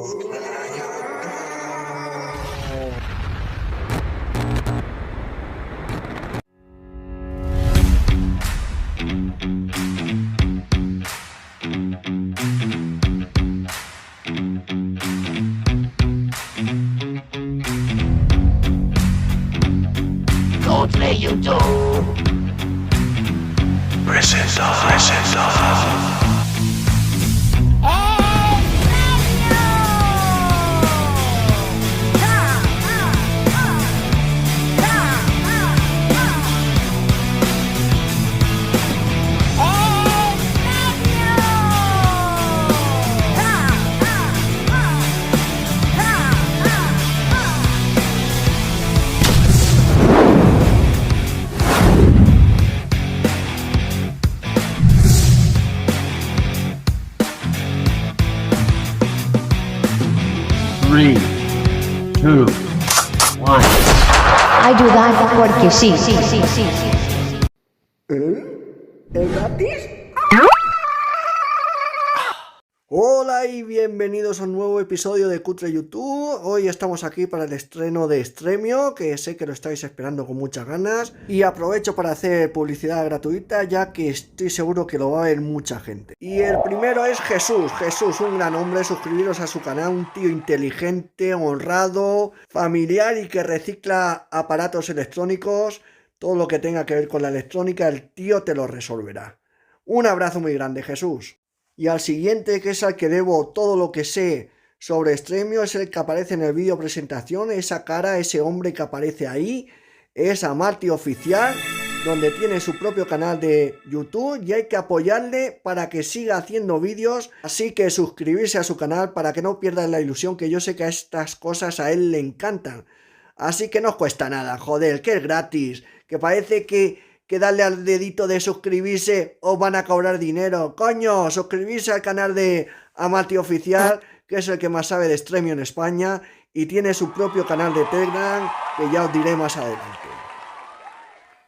Country YouTube presenta. Three, two, one. I do that porque sí. ¿Es gratis? Hola y bienvenidos a un nuevo episodio de Cutre YouTube. Hoy estamos aquí para el estreno de Extremio, que sé que lo estáis esperando con muchas ganas. Y aprovecho para hacer publicidad gratuita, ya que estoy seguro que lo va a ver mucha gente. Y el primero es Jesús. Jesús, un gran hombre, suscribiros a su canal, un tío inteligente, honrado, familiar y que recicla aparatos electrónicos. Todo lo que tenga que ver con la electrónica, el tío te lo resolverá. Un abrazo muy grande, Jesús. Y al siguiente, que es al que debo todo lo que sé sobre Extremio, es el que aparece en el vídeo presentación. Esa cara, ese hombre que aparece ahí, es Amarty Oficial, donde tiene su propio canal de YouTube y hay que apoyarle para que siga haciendo vídeos. Así que suscribirse a su canal para que no pierdan la ilusión, que yo sé que a estas cosas a él le encantan. Así que no os cuesta nada, joder, que es gratis, que parece que darle al dedito de suscribirse os van a cobrar dinero. Coño, suscribirse al canal de Amarty Oficial, que es el que más sabe de Extremio en España, y tiene su propio canal de Telegram, que ya os diré más adelante.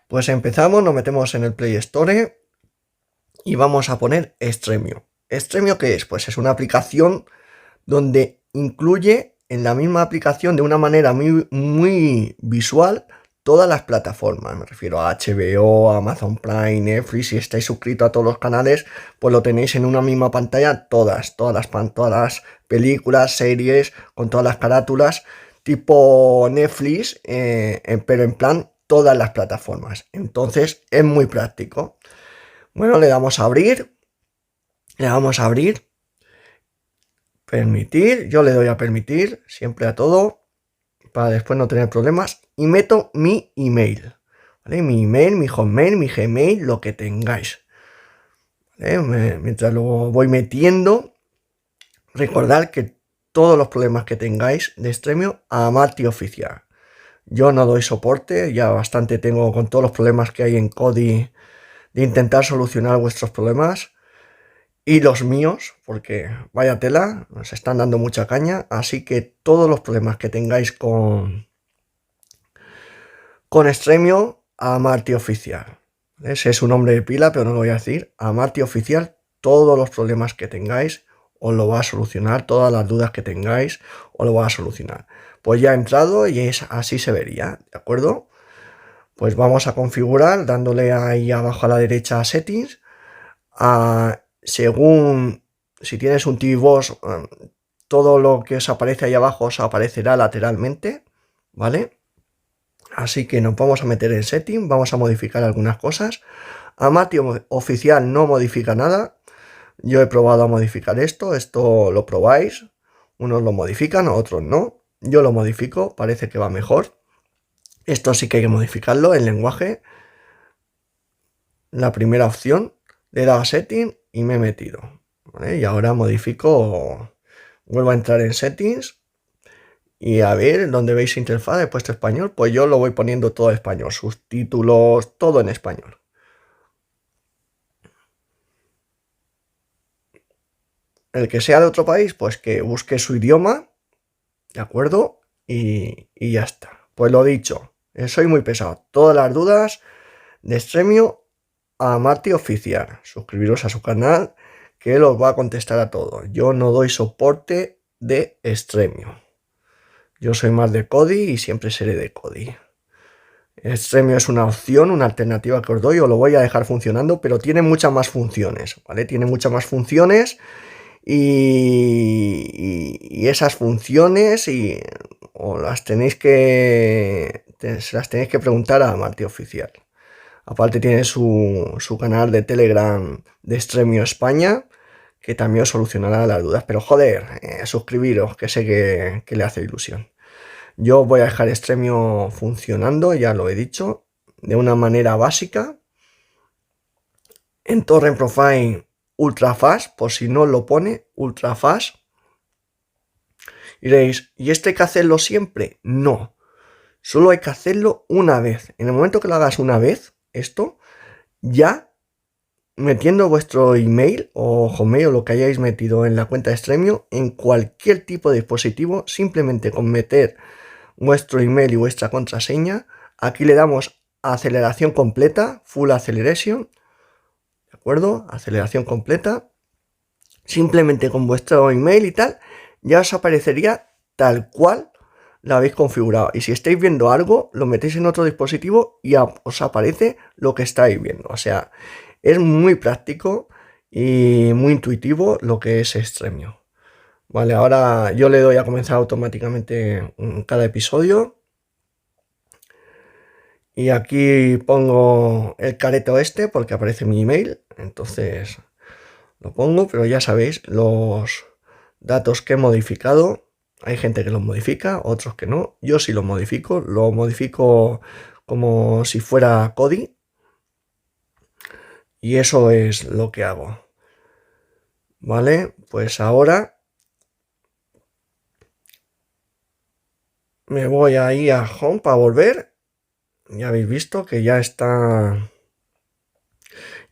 Pues empezamos, nos metemos en el Play Store y vamos a poner Extremio. ¿Extremio qué es? Pues es una aplicación donde incluye en la misma aplicación de una manera muy visual todas las plataformas. Me refiero a HBO, Amazon Prime, Netflix. Si estáis suscritos a todos los canales, pues lo tenéis en una misma pantalla, todas las películas, series, con todas las carátulas, tipo Netflix, pero en plan todas las plataformas. Entonces es muy práctico. Bueno, le damos a abrir, permitir, yo le doy a permitir, siempre a todo, para después no tener problemas, y meto mi email, ¿vale? Mi email, mi hotmail, mi gmail, lo que tengáis, ¿vale? Mientras lo voy metiendo, recordad que todos los problemas que tengáis de Extremio, a Amarty Oficial. Yo no doy soporte, ya bastante tengo con todos los problemas que hay en Kodi de intentar solucionar vuestros problemas. Y los míos, porque vaya tela, nos están dando mucha caña, así que todos los problemas que tengáis con Extremio, a Amarty Oficial. Ese es un nombre de pila, pero no lo voy a decir. Amarty Oficial, todos los problemas que tengáis, os lo va a solucionar, todas las dudas que tengáis, os lo va a solucionar. Pues ya he entrado y así se vería, ¿de acuerdo? Pues vamos a configurar, dándole ahí abajo a la derecha a Settings, según si tienes un TV Box, todo lo que os aparece ahí abajo os aparecerá lateralmente, ¿vale? Así que nos vamos a meter en Setting, vamos a modificar algunas cosas. Amarty Oficial no modifica nada. Yo he probado a modificar esto lo probáis. Unos lo modifican, otros no. Yo lo modifico, parece que va mejor. Esto sí que hay que modificarlo, el lenguaje. La primera opción, le he dado a Setting y me he metido, ¿vale? Y ahora modifico, vuelvo a entrar en Settings y a ver donde veis interfaz, he puesto español, pues yo lo voy poniendo todo en español, subtítulos, todo en español. El que sea de otro país, pues que busque su idioma, ¿de acuerdo? Y ya está. Pues lo dicho, soy muy pesado. Todas las dudas de Extremio, a Amarty Oficial. Suscribiros a su canal, que él os va a contestar a todos. Yo no doy soporte de Stremio. Yo soy más de Kodi y siempre seré de Kodi. Stremio es una opción, una alternativa que os doy, os lo voy a dejar funcionando, pero tiene muchas más funciones, ¿vale? Tiene muchas más funciones y esas funciones os las tenéis que se las tenéis que preguntar a Martí Oficial. Aparte tiene su canal de Telegram de Stremio España, que también os solucionará las dudas. Pero joder, suscribiros, que sé que le hace ilusión. Yo voy a dejar Stremio funcionando, ya lo he dicho, de una manera básica. En Torrent Profile Ultra Fast, por si no lo pone, Ultra Fast. Y diréis, ¿y esto hay que hacerlo siempre? No, solo hay que hacerlo una vez. En el momento que lo hagas una vez, esto, ya metiendo vuestro email o Gmail o lo que hayáis metido en la cuenta de Stremio en cualquier tipo de dispositivo, simplemente con meter vuestro email y vuestra contraseña, aquí le damos aceleración completa, full acceleration, ¿de acuerdo? Aceleración completa, simplemente con vuestro email y tal, ya os aparecería tal cual la habéis configurado. Y si estáis viendo algo, lo metéis en otro dispositivo y os aparece lo que estáis viendo. O sea, es muy práctico y muy intuitivo lo que es Stremio. Vale, ahora yo le doy a comenzar automáticamente cada episodio. Y aquí pongo el careto este porque aparece mi email. Entonces lo pongo, pero ya sabéis los datos que he modificado. Hay gente que los modifica, otros que no. Yo sí los modifico. Lo modifico como si fuera Kodi. Y eso es lo que hago. Vale, pues ahora me voy ahí a Home para volver. Ya habéis visto que ya está.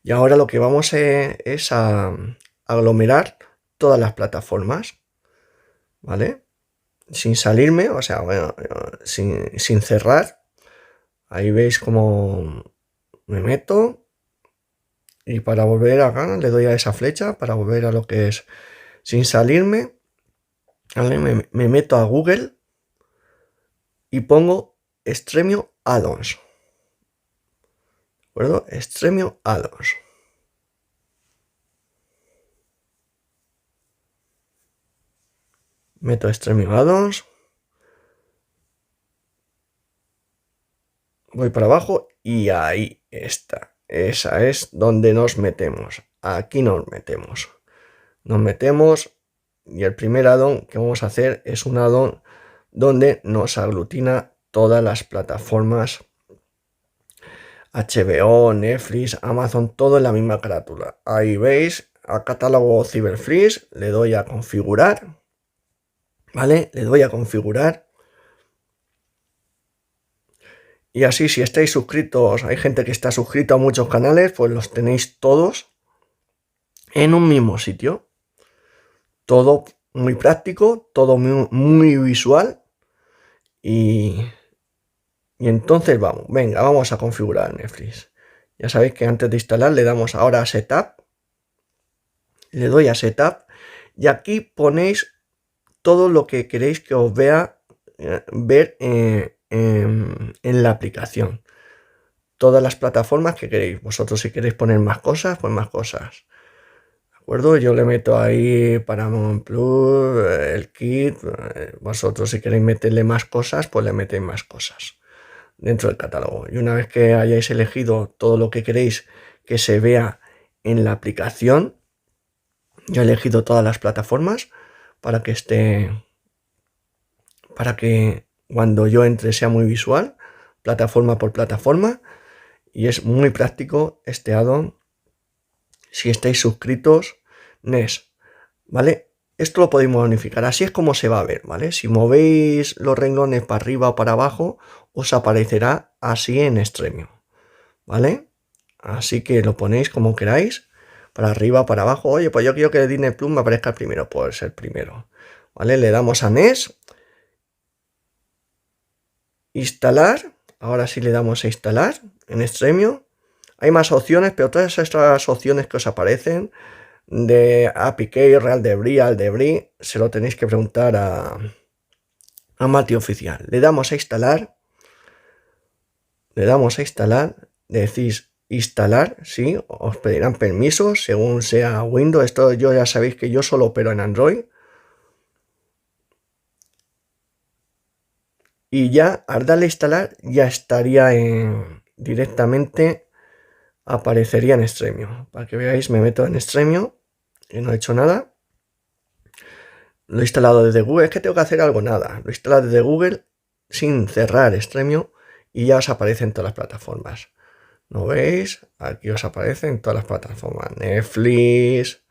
Y ahora lo que vamos es a aglomerar todas las plataformas. ¿Vale? Sin salirme, o sea, bueno, sin cerrar. Ahí veis cómo me meto. Y para volver acá le doy a esa flecha para volver a lo que es sin salirme. ¿Vale? Me meto a Google y pongo Stremio Add-ons. ¿De acuerdo? Stremio Add-ons. Meto Stremio Add-ons. Voy para abajo y ahí está. Esa es donde nos metemos. Aquí nos metemos. Nos metemos y el primer add-on que vamos a hacer es un add-on donde nos aglutina todas las plataformas HBO, Netflix, Amazon, todo en la misma carátula. Ahí veis, a catálogo Cyberfreeze, le doy a configurar, ¿vale? Le doy a configurar. Y así, si estáis suscritos, hay gente que está suscrito a muchos canales, pues los tenéis todos en un mismo sitio. Todo muy práctico, todo muy visual. Y entonces vamos a configurar Netflix. Ya sabéis que antes de instalar le damos ahora a Setup. Le doy a Setup y aquí ponéis todo lo que queréis que os ver en la aplicación. Todas las plataformas que queréis. Vosotros si queréis poner más cosas, pues más cosas. ¿De acuerdo? Yo le meto ahí Paramount Plus, el kit. Vosotros si queréis meterle más cosas, pues le metéis más cosas dentro del catálogo. Y una vez que hayáis elegido todo lo que queréis que se vea en la aplicación, yo he elegido todas las plataformas para que cuando yo entre sea muy visual, plataforma por plataforma, y es muy práctico este add-on si estáis suscritos NES, ¿vale? Esto lo podéis modificar, así es como se va a ver, ¿vale? Si movéis los renglones para arriba o para abajo, os aparecerá así en Stremio, ¿vale? Así que lo ponéis como queráis, para arriba, para abajo. Oye, pues yo quiero que Disney Plus me aparezca el primero, pues el primero, ¿vale? Le damos a NES, instalar, ahora sí le damos a instalar en Stremio. Hay más opciones, pero todas estas opciones que os aparecen de APK, Real Debris, Aldebris, se lo tenéis que preguntar a Mati Oficial. Le damos a instalar. Decís instalar, sí, os pedirán permisos según sea Windows. Esto yo ya sabéis que yo solo opero en Android. Y ya al darle a instalar ya estaría directamente aparecería en Extremio. Para que veáis, me meto en Extremio y no he hecho nada. Lo he instalado desde Google. Es que tengo que hacer algo, nada. Lo he instalado desde Google sin cerrar Extremio y ya os aparece en todas las plataformas. ¿No veis? Aquí os aparece en todas las plataformas. Netflix,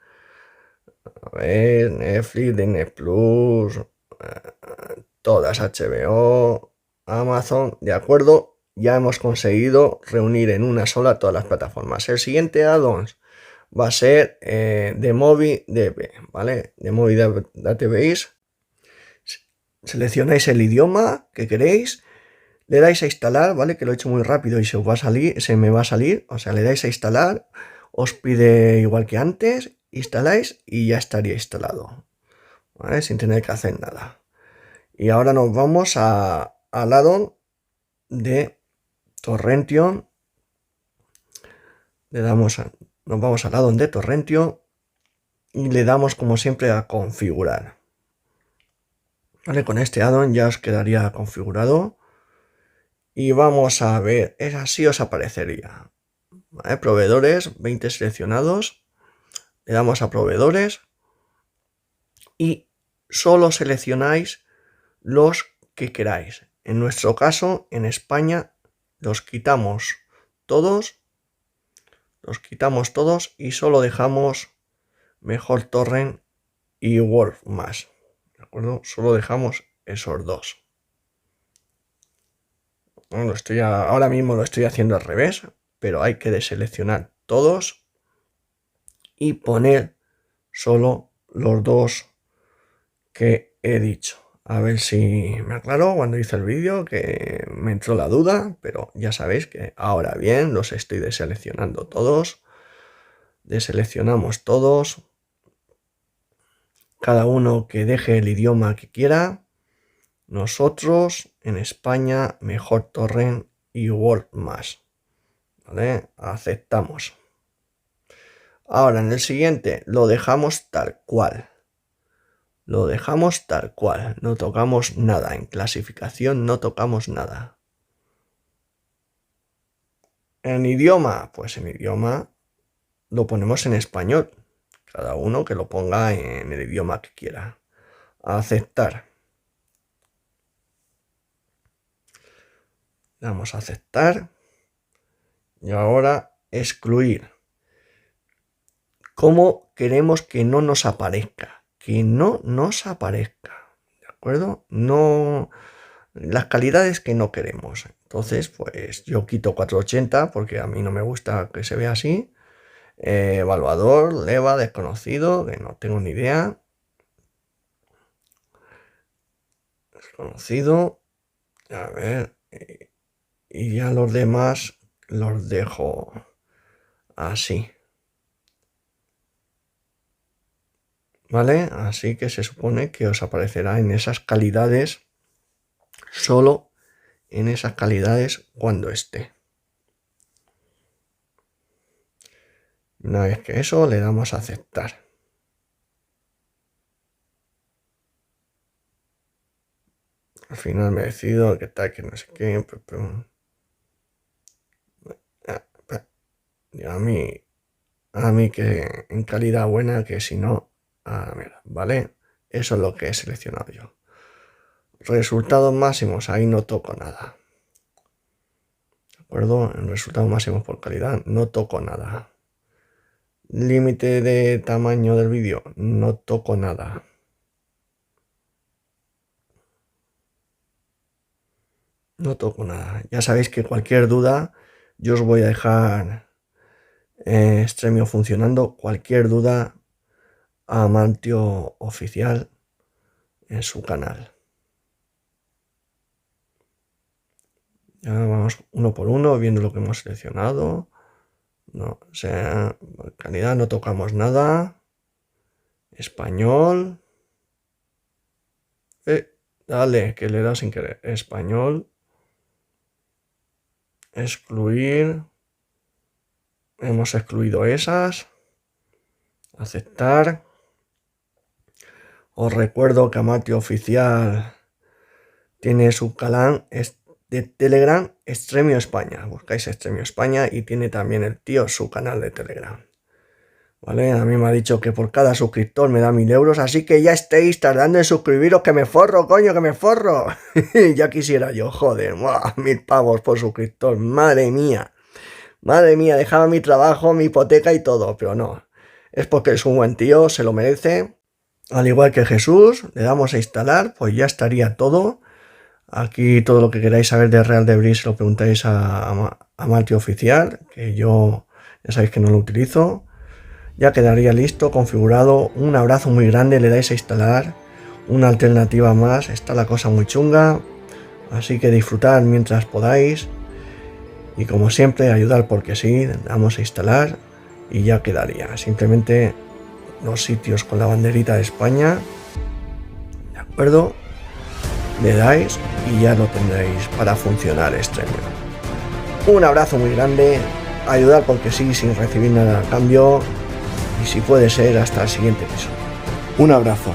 a ver, Netflix, Disney Plus, todas, HBO, Amazon, de acuerdo. Ya hemos conseguido reunir en una sola todas las plataformas. El siguiente add-on va a ser de MovieDB, ¿vale? De Movie Database. Seleccionáis el idioma que queréis, le dais a instalar, ¿vale? Que lo he hecho muy rápido y se me va a salir. O sea, le dais a instalar, os pide igual que antes, instaláis y ya estaría instalado, ¿vale? Sin tener que hacer nada. Y ahora nos vamos al add-on de Torrentio. Nos vamos al add-on de Torrentio y le damos como siempre a configurar. Vale, con este add-on ya os quedaría configurado. Y vamos a ver, es así os aparecería. ¿Vale? Proveedores, 20 seleccionados. Le damos a proveedores y solo seleccionáis los que queráis. En nuestro caso, en España, los quitamos todos y solo dejamos Mejor Torrent y Wolf más. ¿De acuerdo? Solo dejamos esos dos. Bueno, ahora mismo lo estoy haciendo al revés, pero hay que deseleccionar todos y poner solo los dos que he dicho. A ver si me aclaro cuando hice el vídeo, que me entró la duda, pero ya sabéis que ahora bien los estoy deseleccionando todos. Deseleccionamos todos. Cada uno que deje el idioma que quiera. Nosotros en España, Mejor Torrent y Word más. ¿Vale? Aceptamos. Ahora en el siguiente lo dejamos tal cual. Lo dejamos tal cual. No tocamos nada. En clasificación no tocamos nada. En idioma, pues en idioma lo ponemos en español. Cada uno que lo ponga en el idioma que quiera. Aceptar. Damos a aceptar. Y ahora excluir. ¿Cómo queremos que no nos aparezca? Que no nos aparezca. ¿De acuerdo? No. Las calidades que no queremos. Entonces, pues yo quito 480 porque a mí no me gusta que se vea así. Evaluador, leva, desconocido, que no tengo ni idea. Desconocido. A ver. Y ya los demás los dejo así. ¿Vale? Así que se supone que os aparecerá en esas calidades, solo en esas calidades cuando esté. Una vez que eso, le damos a aceptar. Al final me decido que tal, que no sé qué. Y a mí que en calidad buena, que si no, ¿vale? Eso es lo que he seleccionado yo. Resultados máximos, ahí no toco nada. ¿De acuerdo? En resultados máximos por calidad no toco nada. Límite de tamaño del vídeo, no toco nada. No toco nada. Ya sabéis que cualquier duda, yo os voy a dejar Extremio funcionando. Cualquier duda a Mantio Oficial en su canal. Ya vamos uno por uno viendo lo que hemos seleccionado. No, o sea, en calidad no tocamos nada. Español. Dale, que le da sin querer. Español. Excluir. Hemos excluido esas. Aceptar. Os recuerdo que Amatio Oficial tiene su canal de Telegram, Extremio España. Buscáis Extremio España y tiene también el tío su canal de Telegram. ¿Vale? A mí me ha dicho que por cada suscriptor me da 1000 euros, así que ya estáis tardando en suscribiros, que me forro, coño, que me forro. Ya quisiera yo, joder, 1000 pavos por suscriptor, madre mía. Madre mía, dejaba mi trabajo, mi hipoteca y todo, pero no. Es porque es un buen tío, se lo merece. Al igual que Jesús, le damos a instalar, pues ya estaría todo. Aquí todo lo que queráis saber de Real de Bris lo preguntáis a Amatio Oficial, que yo ya sabéis que no lo utilizo. Ya quedaría listo, configurado. Un abrazo muy grande, le dais a instalar. Una alternativa más, está la cosa muy chunga. Así que disfrutad mientras podáis. Y como siempre, ayudar porque sí, damos a instalar y ya quedaría. Simplemente los sitios con la banderita de España. ¿De acuerdo? Le dais y ya lo tendréis para funcionar Extremio. Un abrazo muy grande. Ayudar porque sí, sin recibir nada a cambio. Y si puede ser, hasta el siguiente episodio. Un abrazo.